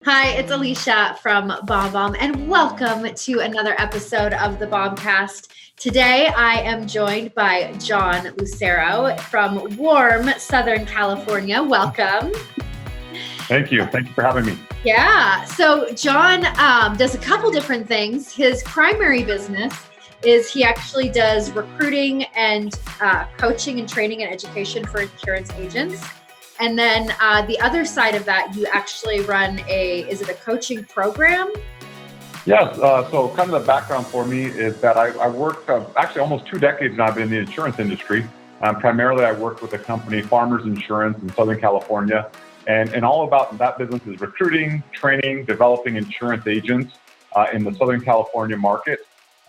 Hi, it's Alicia from BombBomb, and welcome to another episode of the BombCast. Today, I am joined by John Lucero from warm Southern California. Welcome. Thank you. Thank you for having me. Yeah. So John does a couple different things. His primary business is he actually does recruiting and coaching and training and education for insurance agents. And then the other side of that, you actually run is it a coaching program? Yes. So kind of the background for me is that I work actually almost 2 decades now. I've been in the insurance industry. Primarily, I work with a company, Farmers Insurance in Southern California. And all about that business is recruiting, training, developing insurance agents in the Southern California market.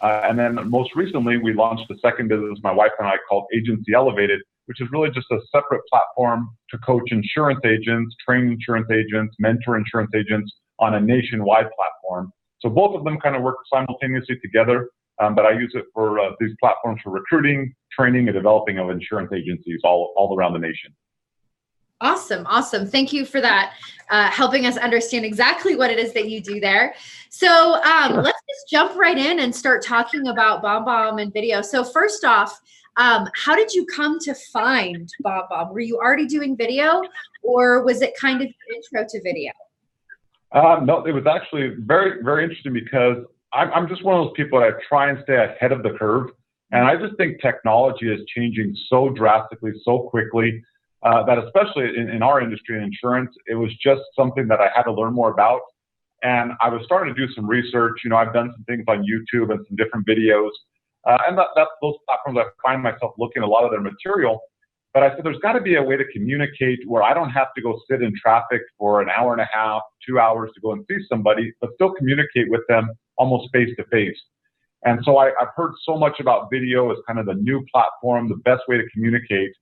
And then most recently, we launched a second business, my wife and I, called Agency Elevated, which is really just a separate platform to coach insurance agents, train insurance agents, mentor insurance agents on a nationwide platform. So both of them kind of work simultaneously together, but I use it for these platforms for recruiting, training, and developing of insurance agencies all around the nation. Awesome. Awesome. Thank you for that, helping us understand exactly what it is that you do there. So Sure. Let's just jump right in and start talking about BombBomb and video. So first off, how did you come to find BombBomb? Were you already doing video, or was it kind of an intro to video? No, it was actually very, very interesting because I'm just one of those people that try and stay ahead of the curve. And I just think technology is changing so drastically, so quickly, that especially in our industry in insurance, it was just something that I had to learn more about. And I was starting to do some research. I've done some things on YouTube and some different videos. And those platforms, I find myself looking at a lot of their material. But I said, there's got to be a way to communicate where I don't have to go sit in traffic for an hour and a half, 2 hours to go and see somebody, but still communicate with them almost face to face. And so I've heard so much about video as kind of the new platform, the best way to communicate.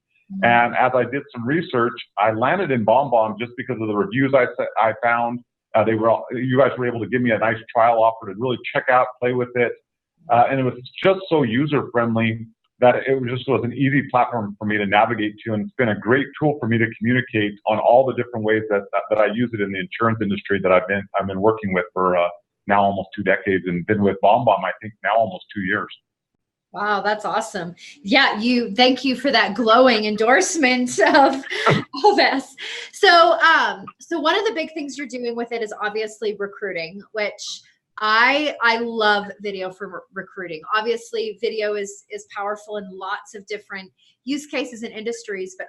And as I did some research, I landed in BombBomb just because of the reviews I found. You guys were able to give me a nice trial offer to really check out, play with it. And it was just so user-friendly that it was an easy platform for me to navigate to. And it's been a great tool for me to communicate on all the different ways that I use it in the insurance industry that I've been working with for now almost 2 decades, and been with BombBomb, I think, now almost 2 years. Wow, that's awesome. Yeah, thank you for that glowing endorsement of us. So one of the big things you're doing with it is obviously recruiting, which I love video for recruiting. Obviously, video is powerful in lots of different use cases and industries, but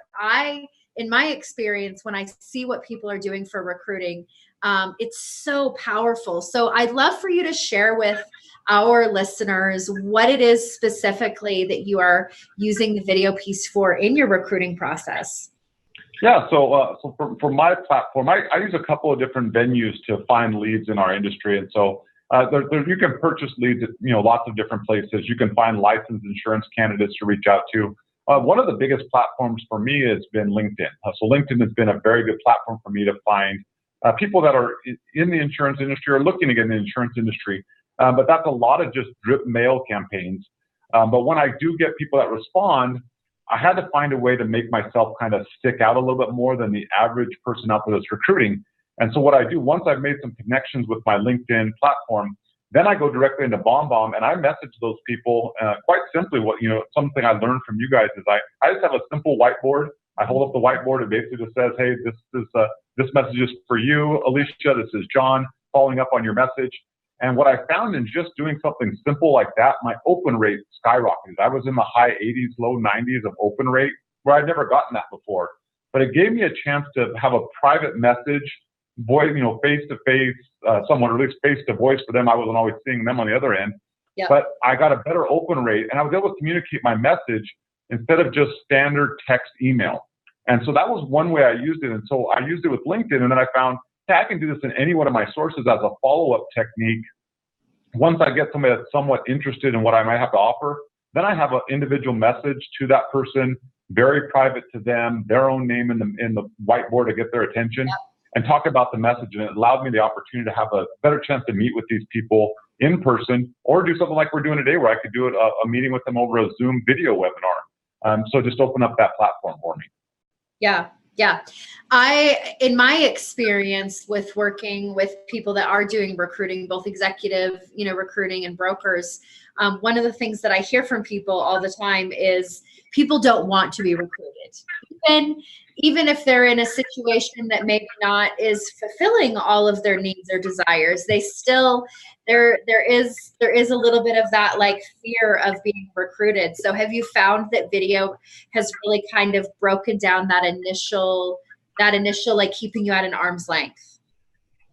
in my experience, when I see what people are doing for recruiting, it's so powerful. So I'd love for you to share with our listeners what it is specifically that you are using the video piece for in your recruiting process. Yeah, so for my platform, I use a couple of different venues to find leads in our industry. And so you can purchase leads at lots of different places. You can find licensed insurance candidates to reach out to. One of the biggest platforms for me has been LinkedIn. So LinkedIn has been a very good platform for me to find people that are in the insurance industry or looking to get in the insurance industry. But that's a lot of just drip mail campaigns. But when I do get people that respond, I had to find a way to make myself kind of stick out a little bit more than the average person out there that's recruiting. And so what I do, once I've made some connections with my LinkedIn platform, then I go directly into BombBomb and I message those people quite simply. Something I learned from you guys is I just have a simple whiteboard. I hold up the whiteboard and basically just says, hey, this message is for you, Alicia. This is John following up on your message. And what I found in just doing something simple like that, my open rate skyrocketed. I was in the high 80s, low 90s of open rate, where I'd never gotten that before. But it gave me a chance to have a private message, voice, face to face, someone, or at least face to voice for them. I wasn't always seeing them on the other end. Yep. But I got a better open rate, and I was able to communicate my message instead of just standard text email. And so that was one way I used it. And so I used it with LinkedIn, and then I found, hey, I can do this in any one of my sources as a follow-up technique. Once I get somebody that's somewhat interested in what I might have to offer, then I have an individual message to that person, very private to them, their own name in the whiteboard to get their attention, and talk about the message. And it allowed me the opportunity to have a better chance to meet with these people in person, or do something like we're doing today, where I could do a meeting with them over a Zoom video webinar. So just open up that platform for me. Yeah. In my experience with working with people that are doing recruiting, both executive, recruiting and brokers, one of the things that I hear from people all the time is people don't want to be recruited. Even if they're in a situation that maybe not is fulfilling all of their needs or desires, they still, there is a little bit of that like fear of being recruited. So have you found that video has really kind of broken down that initial like keeping you at an arm's length?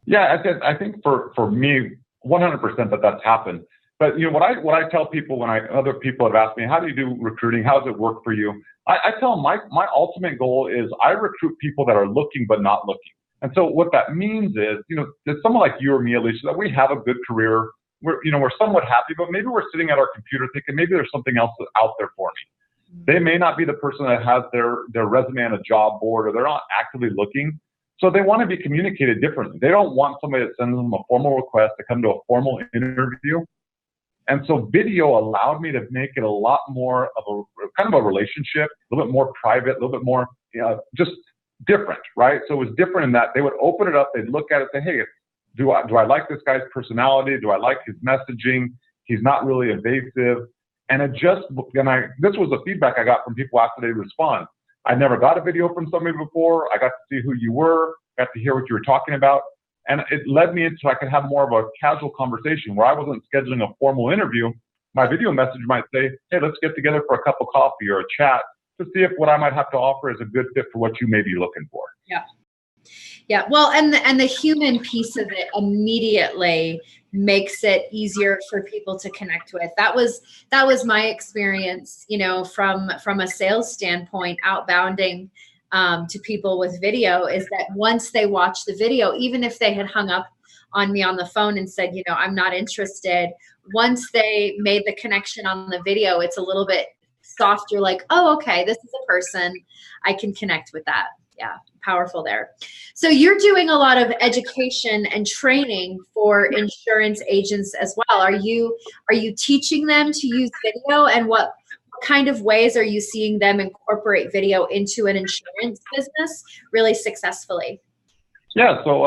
Yeah, I think for me, 100% that's happened. But what I tell people when other people have asked me, how do you do recruiting? How does it work for you? I tell them my ultimate goal is I recruit people that are looking but not looking. And so what that means is, there's someone like you or me, Alicia, that we have a good career. We're somewhat happy, but maybe we're sitting at our computer thinking maybe there's something else out there for me. They may not be the person that has their resume on a job board, or they're not actively looking. So they want to be communicated differently. They don't want somebody that sends them a formal request to come to a formal interview. And so video allowed me to make it a lot more of a kind of a relationship, a little bit more private, a little bit more just different, right? So it was different in that they would open it up, they'd look at it, say, hey, do I like this guy's personality? Do I like his messaging? He's not really evasive. And this was the feedback I got from people after they respond. I never got a video from somebody before. I got to see who you were, got to hear what you were talking about. And it led me into I could have more of a casual conversation where I wasn't scheduling a formal interview. My video message might say, hey, let's get together for a cup of coffee or a chat to see if what I might have to offer is a good fit for what you may be looking for. Yeah. Yeah. Well, and the human piece of it immediately makes it easier for people to connect with. That was my experience, from a sales standpoint, outbounding to people with video, is that once they watch the video, even if they had hung up on me on the phone and said, I'm not interested, once they made the connection on the video, it's a little bit softer, like, oh, okay, this is a person, I can connect with that. Yeah, powerful there. So you're doing a lot of education and training for insurance agents as well. Are you teaching them to use video, and what kind of ways are you seeing them incorporate video into an insurance business really successfully? Yeah, so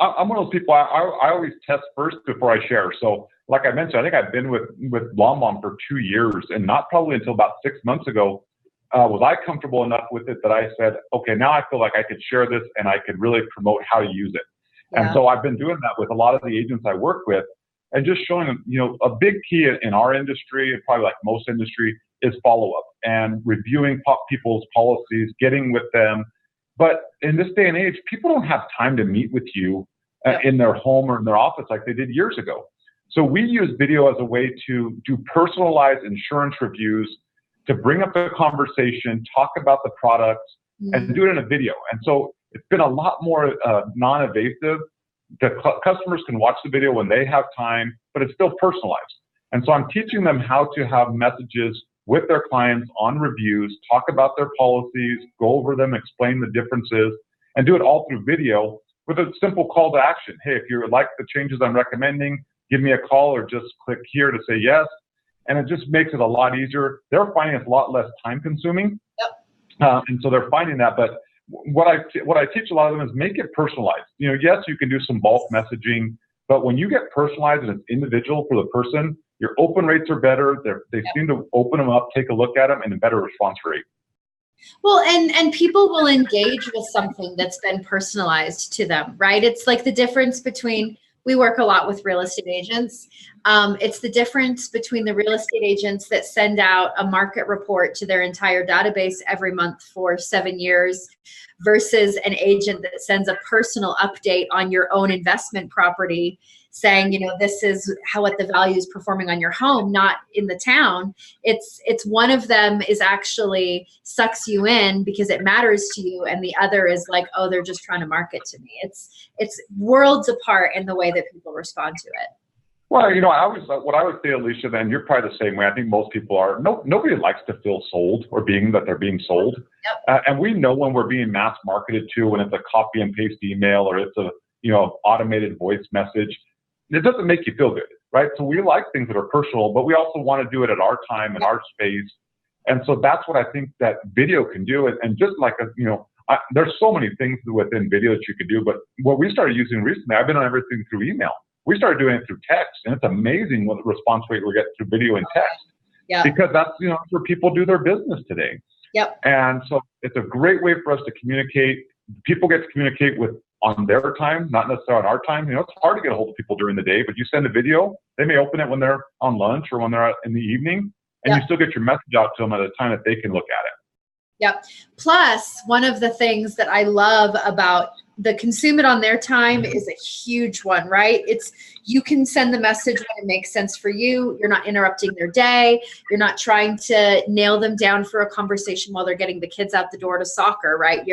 I'm one of those people, I always test first before I share. So like I mentioned, I think I've been with BombBomb for 2 years, and not probably until about 6 months ago was I comfortable enough with it that I said, okay, now I feel like I could share this and I could really promote how to use it. Yeah. And so I've been doing that with a lot of the agents I work with, and just showing them, a big key in our industry, and probably like most industry, is follow-up and reviewing people's policies, getting with them. But in this day and age, people don't have time to meet with you in their home or in their office like they did years ago. So we use video as a way to do personalized insurance reviews, to bring up the conversation, talk about the products, and do it in a video. And so it's been a lot more non-invasive. The customers can watch the video when they have time, but it's still personalized. And so I'm teaching them how to have messages with their clients on reviews, talk about their policies, go over them, explain the differences, and do it all through video with a simple call to action. Hey, if you like the changes I'm recommending, give me a call, or just click here to say yes. And it just makes it a lot easier. They're finding it's a lot less time consuming. Yep. And so they're finding that. But what I teach a lot of them is make it personalized. Yes, you can do some bulk messaging, but when you get personalized and it's individual for the person, your open rates are better. They seem to open them up, take a look at them, and a better response rate. Well, and people will engage with something that's been personalized to them, right? It's like the difference between, we work a lot with real estate agents. It's the difference between the real estate agents that send out a market report to their entire database every month for 7 years versus an agent that sends a personal update on your own investment property saying, this is what the value is performing on your home, not in the town. It's one of them is actually sucks you in because it matters to you, and the other is like, oh, they're just trying to market to me. It's worlds apart in the way that people respond to it. Well, what I would say, Alicia, then you're probably the same way. I think most people are. Nobody likes to feel sold or that they're being sold. Yep. And we know when we're being mass marketed to, when it's a copy and paste email or it's a automated voice message. It doesn't make you feel good, right? So we like things that are personal, but we also want to do it at our time and our space. And so that's what I think that video can do. And just like there's so many things within video that you could do, but what we started using recently, I've been on everything through email. We started doing it through text, and it's amazing what the response rate we get through video and text. Yeah. Because that's, that's where people do their business today. Yep. And so it's a great way for us to communicate. People get to communicate on their time, not necessarily on our time. It's hard to get a hold of people during the day, but you send a video, they may open it when they're on lunch or when they're out in the evening, and you still get your message out to them at a time that they can look at it. Yep. Plus, one of the things that I love about the consume it on their time is a huge one, right? You can send the message when it makes sense for you. You're not interrupting their day. You're not trying to nail them down for a conversation while they're getting the kids out the door to soccer, right?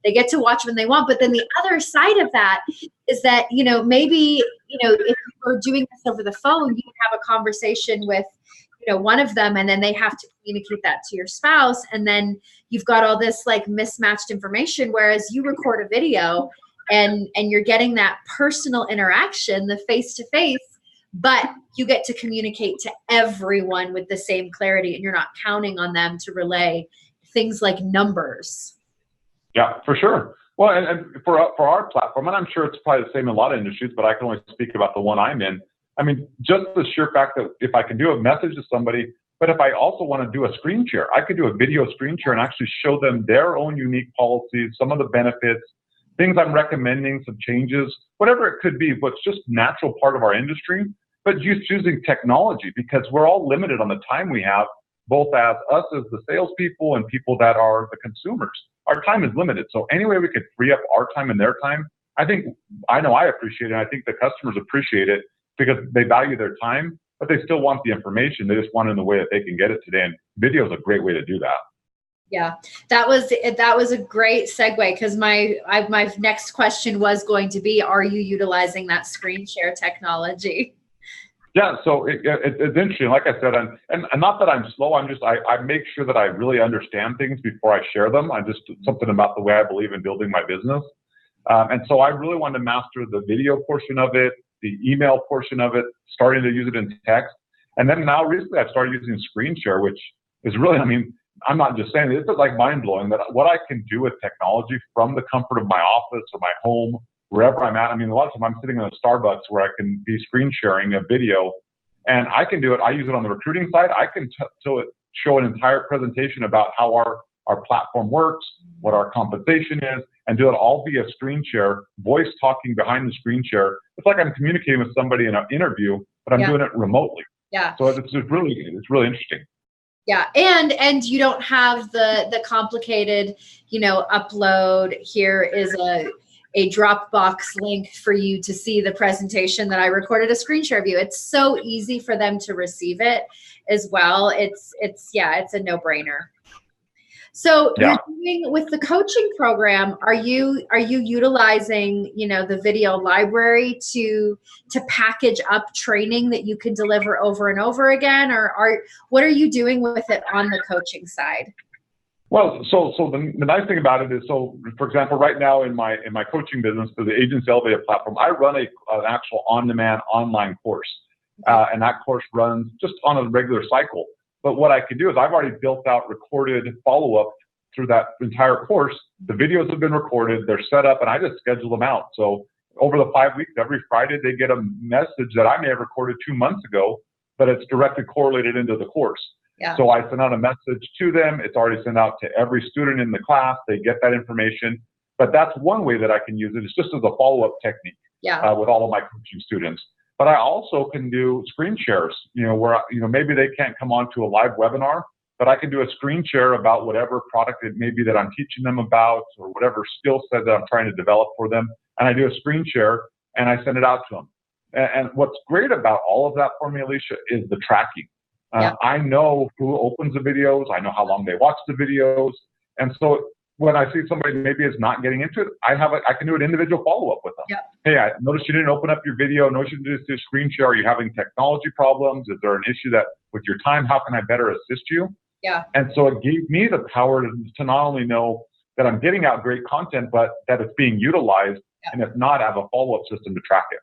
They get to watch when they want. But then the other side of that is that, maybe, if you're doing this over the phone, you can have a conversation with, one of them, and then they have to communicate that to your spouse. And then you've got all this like mismatched information, whereas you record a video and you're getting that personal interaction, the face-to-face, but you get to communicate to everyone with the same clarity, and you're not counting on them to relay things like numbers. Yeah, for sure. Well, and for our platform, and I'm sure it's probably the same in a lot of industries, but I can only speak about the one I'm in. I mean, just the sheer fact that if I can do a message to somebody, but if I also want to do a screen share, I could do a video screen share and actually show them their own unique policies, some of the benefits, things I'm recommending, some changes, whatever it could be, but it's just natural part of our industry, but just using technology, because we're all limited on the time we have, both as us as the salespeople and people that are the consumers. Our time is limited. So any way we could free up our time and their time, I know I appreciate it. And I think the customers appreciate it, because they value their time, but they still want the information. They just want it in the way that they can get it today. And video is a great way to do that. Yeah, that was a great segue, because my next question was going to be, are you utilizing that screen share technology? Yeah, so it's interesting. Like I said, and not that I'm slow. I make sure that I really understand things before I share them. Something about the way I believe in building my business. And so I really want to master the video portion of it, the email portion of it, starting to use it in text. And then now recently I've started using screen share, which is really, I'm not just saying it, it's like mind blowing that what I can do with technology from the comfort of my office or my home, wherever I'm at. A lot of times I'm sitting in a Starbucks where I can be screen sharing a video, and I can do it. I use it on the recruiting side. I can show an entire presentation about how our platform works, what our compensation is, and do it all via screen share, voice talking behind the screen share. It's like I'm communicating with somebody in an interview, but I'm doing it remotely. Yeah. So it's really interesting. Yeah, and you don't have the complicated, upload. Here is a Dropbox link for you to see the presentation that I recorded a screen share of you. It's so easy for them to receive it as well. It's a no-brainer. So you're doing with the coaching program, are you utilizing, the video library to package up training that you can deliver over and over again, or what are you doing with it on the coaching side? Well, so the nice thing about it is, for example, right now in my coaching business, for the Agents Elevated platform, I run an actual on-demand online course, and that course runs just on a regular cycle. But what I can do is I've already built out recorded follow-up through that entire course. The videos have been recorded, they're set up, and I just schedule them out. So over the 5 weeks, every Friday, they get a message that I may have recorded 2 months ago, but it's directly correlated into the course. Yeah. So I send out a message to them. It's already sent out to every student in the class. They get that information. But that's one way that I can use it. It's just as a follow-up technique with all of my coaching students. But I also can do screen shares, where, maybe they can't come on to a live webinar, but I can do a screen share about whatever product it may be that I'm teaching them about, or whatever skill set that I'm trying to develop for them. And I do a screen share and I send it out to them. And what's great about all of that for me, Alicia, is the tracking. I know who opens the videos. I know how long they watch the videos. And so when I see somebody maybe is not getting into it, I can do an individual follow-up with them. Yep. Hey, I noticed you didn't open up your video. Noticed you didn't do a screen share. Are you having technology problems? Is there an issue with your time? How can I better assist you? Yeah. And so it gave me the power to not only know that I'm getting out great content, but that it's being utilized. And if not, I have a follow-up system to track it.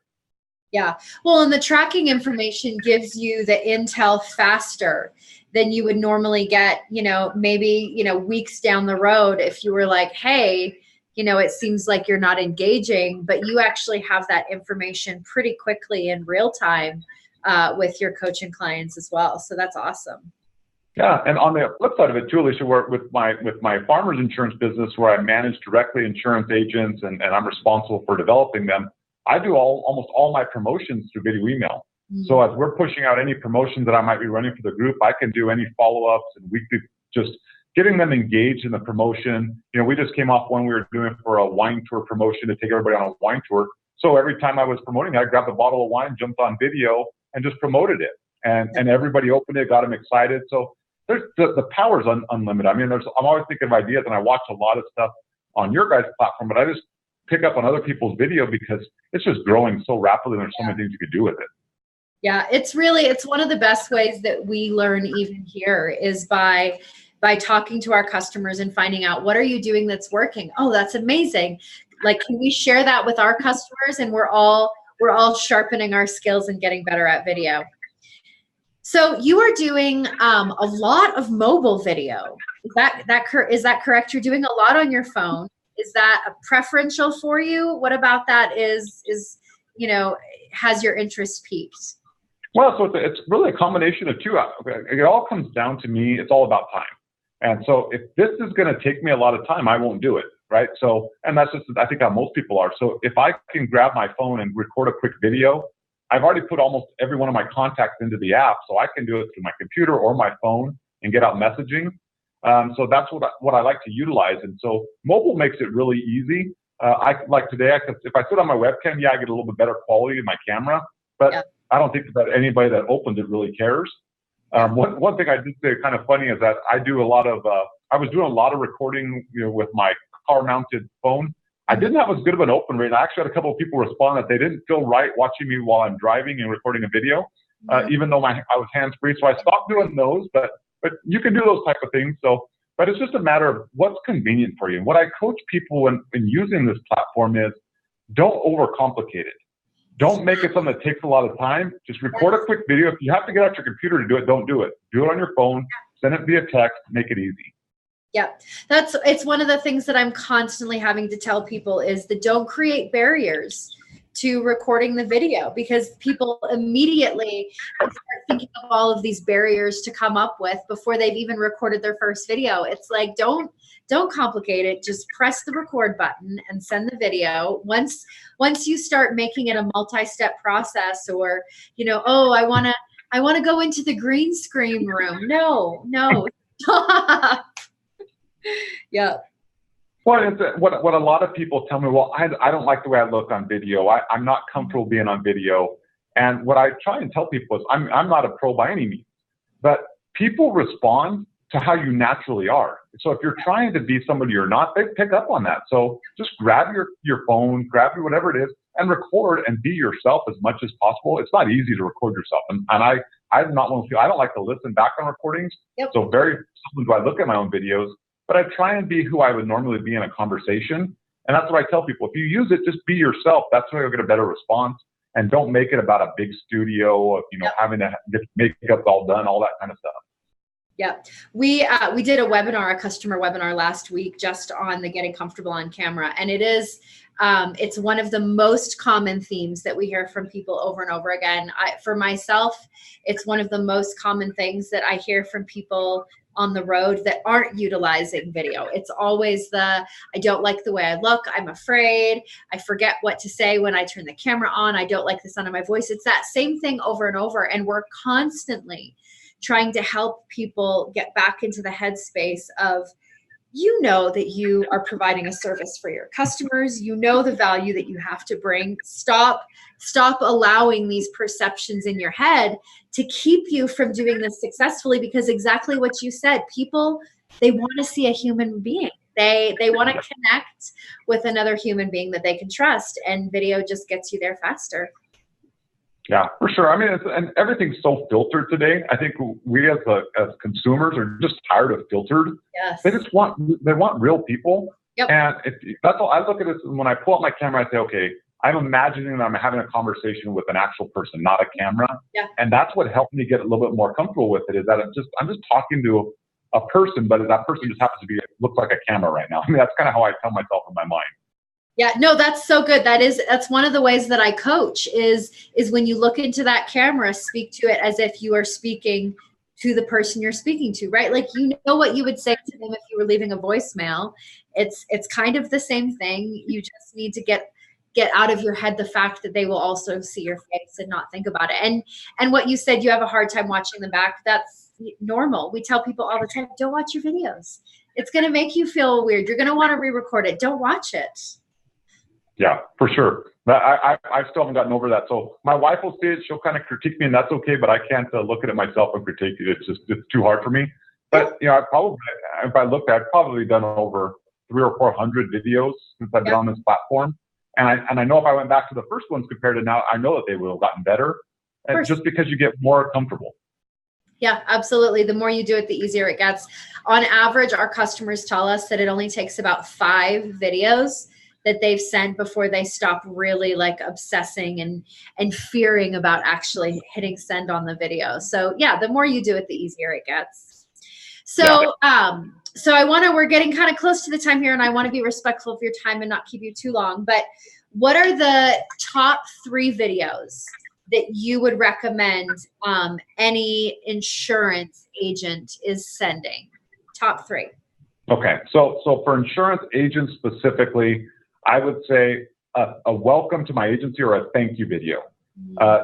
Yeah. Well, and the tracking information gives you the intel faster than you would normally get, maybe, weeks down the road if you were like, hey, it seems like you're not engaging, but you actually have that information pretty quickly in real time with your coaching clients as well. So that's awesome. Yeah, and on the flip side of it too, Alicia, with my farmers insurance business, where I manage directly insurance agents and I'm responsible for developing them, I do almost all my promotions through video email. Mm-hmm. So as we're pushing out any promotions that I might be running for the group, I can do any follow-ups and weekly, just getting them engaged in the promotion. We just came off one we were doing for a wine tour promotion to take everybody on a wine tour. So every time I was promoting, I grabbed a bottle of wine, jumped on video, and just promoted it. And everybody opened it, got them excited. So there's the power's unlimited. I mean, I'm always thinking of ideas, and I watch a lot of stuff on your guys' platform, but I just pick up on other people's video because it's just growing so rapidly. There's so many things you could do with it. Yeah, it's one of the best ways that we learn even here is by talking to our customers and finding out, what are you doing that's working? Oh, that's amazing. Like, can we share that with our customers? And we're all sharpening our skills and getting better at video. So you are doing a lot of mobile video. Is that correct? You're doing a lot on your phone. Is that a preferential for you? What about that has your interest peaked? Well, so it's really a combination of two. It all comes down to me. It's all about time. And so if this is going to take me a lot of time, I won't do it, right? So, and that's just, I think, how most people are. So if I can grab my phone and record a quick video, I've already put almost every one of my contacts into the app, so I can do it through my computer or my phone and get out messaging. So that's what I like to utilize. And so mobile makes it really easy. I like today, if I sit on my webcam, I get a little bit better quality in my camera, but I don't think that anybody that opens it really cares. One thing I did say kind of funny is that I was doing a lot of recording, with my car-mounted phone. I didn't have as good of an open rate. I actually had a couple of people respond that they didn't feel right watching me while I'm driving and recording a video, even though I was hands-free. So I stopped doing those, but you can do those type of things. So, but it's just a matter of what's convenient for you. And what I coach people in using this platform is, don't overcomplicate it. Don't make it something that takes a lot of time. Just record a quick video. If you have to get out your computer to do it, don't do it. Do it on your phone, send it via text, make it easy. Yeah, it's one of the things that I'm constantly having to tell people is that don't create barriers to recording the video, because people immediately start thinking of all of these barriers to come up with before they've even recorded their first video. It's like, don't complicate it. Just press the record button and send the video. Once you start making it a multi-step process, or, I want to go into the green screen room. No, stop. Yeah. Well, it's what a lot of people tell me, well, I don't like the way I look on video. I'm not comfortable being on video. And what I try and tell people is I'm not a pro by any means, but people respond to how you naturally are. So if you're trying to be somebody you're not, they pick up on that. So just grab your phone, grab your whatever it is, and record and be yourself as much as possible. It's not easy to record yourself. And I'm not one of the people, I don't like to listen back on recordings. Yep. So very seldom do I look at my own videos. But I try and be who I would normally be in a conversation. And that's what I tell people. If you use it, just be yourself. That's when you'll get a better response. And don't make it about a big studio of, having to get makeup all done, all that kind of stuff. Yeah. We did a customer webinar last week just on the getting comfortable on camera. And it's one of the most common themes that we hear from people over and over again. For myself, it's one of the most common things that I hear from people on the road that aren't utilizing video. It's always I don't like the way I look. I'm afraid. I forget what to say when I turn the camera on. I don't like the sound of my voice. It's that same thing over and over. And we're constantly trying to help people get back into the headspace of, that you are providing a service for your customers. The value that you have to bring. Stop allowing these perceptions in your head to keep you from doing this successfully, because exactly what you said, people, they want to see a human being. They want to connect with another human being that they can trust, and video just gets you there faster. Yeah, for sure. I mean, and everything's so filtered today. I think we as consumers are just tired of filtered. Yes. They want real people. Yep. And that's all. I look at it when I pull out my camera. I say, okay, I'm imagining that I'm having a conversation with an actual person, not a camera. Yeah. And that's what helped me get a little bit more comfortable with it, is that I'm just talking to a person, but that person just happens to looks like a camera right now. I mean, that's kind of how I tell myself in my mind. Yeah, no, that's so good. That's one of the ways that I coach is when you look into that camera, speak to it as if you are speaking to the person you're speaking to, right? Like, you know what you would say to them if you were leaving a voicemail. It's kind of the same thing. You just need to get out of your head the fact that they will also see your face and not think about it. And what you said, you have a hard time watching them back. That's normal. We tell people all the time, don't watch your videos. It's going to make you feel weird. You're going to want to re-record it. Don't watch it. Yeah, for sure. I still haven't gotten over that. So my wife will see it. She'll kind of critique me, and that's okay. But I can't look at it myself and critique it. It's too hard for me. But if I looked, I've probably done over 300 or 400 videos since I've been on this platform. And I know if I went back to the first ones compared to now, I know that they would have gotten better. And just because you get more comfortable. Yeah, absolutely. The more you do it, the easier it gets. On average, our customers tell us that it only takes about 5 videos that they've sent before they stop really like obsessing and fearing about actually hitting send on the video. So yeah, the more you do it, the easier it gets. So, we're getting kind of close to the time here, and I want to be respectful of your time and not keep you too long, but what are the top 3 videos that you would recommend any insurance agent is sending? Top 3. Okay. So for insurance agents specifically, I would say a welcome to my agency or a thank you video.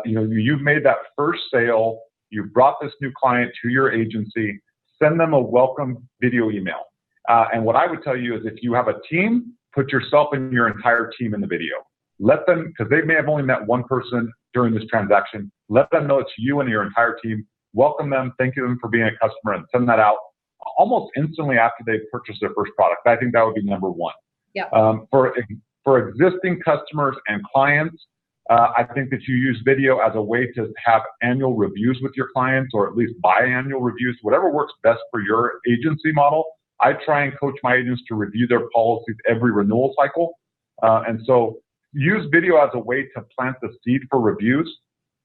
You've made that first sale. You brought this new client to your agency. Send them a welcome video email. And what I would tell you is, if you have a team, put yourself and your entire team in the video. Let them, because they may have only met one person during this transaction, let them know it's you and your entire team. Welcome them, thank them for being a customer, and send that out almost instantly after they've purchased their first product. I think that would be number 1. Yeah. For existing customers and clients, I think that you use video as a way to have annual reviews with your clients, or at least biannual reviews, whatever works best for your agency model. I try and coach my agents to review their policies every renewal cycle. And so use video as a way to plant the seed for reviews.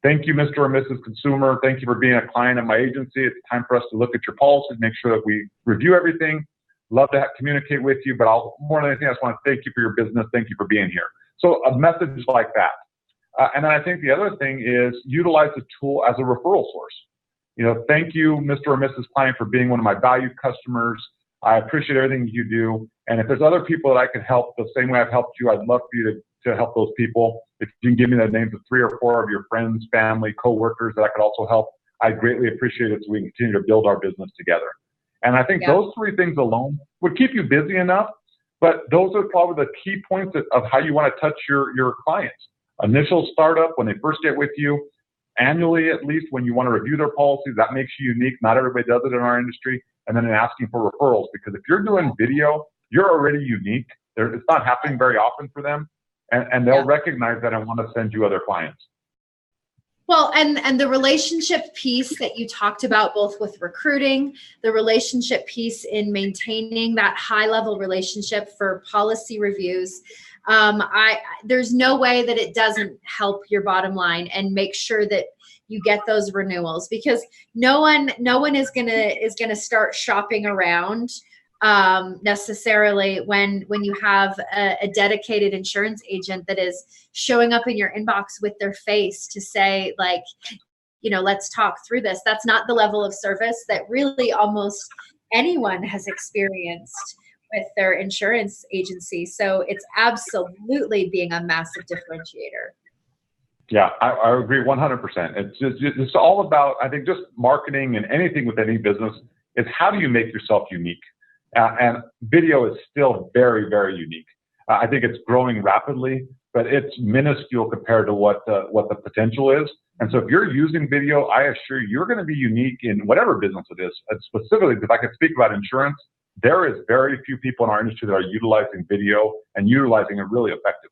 Thank you, Mr. or Mrs. Consumer. Thank you for being a client of my agency. It's time for us to look at your policies, make sure that we review everything. Love to communicate with you, but more than anything, I just want to thank you for your business. Thank you for being here. So a message like that. And then I think the other thing is utilize the tool as a referral source. Thank you, Mr. or Mrs. Client, for being one of my valued customers. I appreciate everything you do. And if there's other people that I could help the same way I've helped you, I'd love for you to help those people. If you can give me the names of 3 or 4 of your friends, family, coworkers that I could also help, I'd greatly appreciate it, so we can continue to build our business together. And I think those 3 things alone would keep you busy enough, but those are probably the key points of how you want to touch your clients. Initial startup, when they first get with you, annually at least when you want to review their policies, that makes you unique. Not everybody does it in our industry. And then in asking for referrals, because if you're doing video, you're already unique. It's not happening very often for them, and they'll recognize that and want to send you other clients. Well, and the relationship piece that you talked about, both with recruiting, the relationship piece in maintaining that high level relationship for policy reviews, there's no way that it doesn't help your bottom line and make sure that you get those renewals, because no one is gonna start shopping around necessarily when you have a dedicated insurance agent that is showing up in your inbox with their face to say, like, let's talk through this. That's not the level of service that really almost anyone has experienced with their insurance agency. So it's absolutely being a massive differentiator. Yeah, I agree 100%. It's all about, I think, just marketing and anything with any business is how do you make yourself unique? And video is still very, very unique. I think it's growing rapidly, but it's minuscule compared to what the potential is. And so if you're using video, I assure you, you're going to be unique in whatever business it is. And specifically, if I could speak about insurance, there is very few people in our industry that are utilizing video and utilizing it really effectively.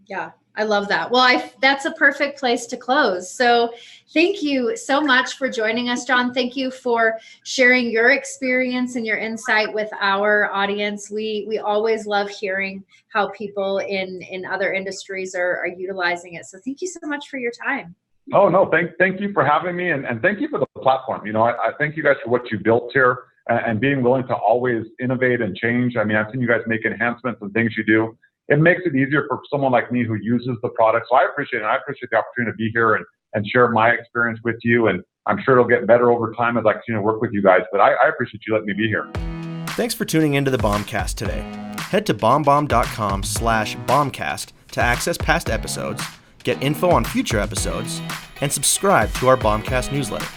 Yeah, I love that. Well, that's a perfect place to close. So thank you so much for joining us, John. Thank you for sharing your experience and your insight with our audience. We always love hearing how people in other industries are utilizing it. So thank you so much for your time. Oh, no, thank you for having me, and thank you for the platform. I thank you guys for what you built here and being willing to always innovate and change. I mean, I've seen you guys make enhancements and things you do. It makes it easier for someone like me who uses the product. So I appreciate it. I appreciate the opportunity to be here and share my experience with you. And I'm sure it'll get better over time as I continue to work with you guys. But I appreciate you letting me be here. Thanks for tuning into the BombCast today. Head to BombBomb.com/BombCast to access past episodes, get info on future episodes, and subscribe to our BombCast newsletter.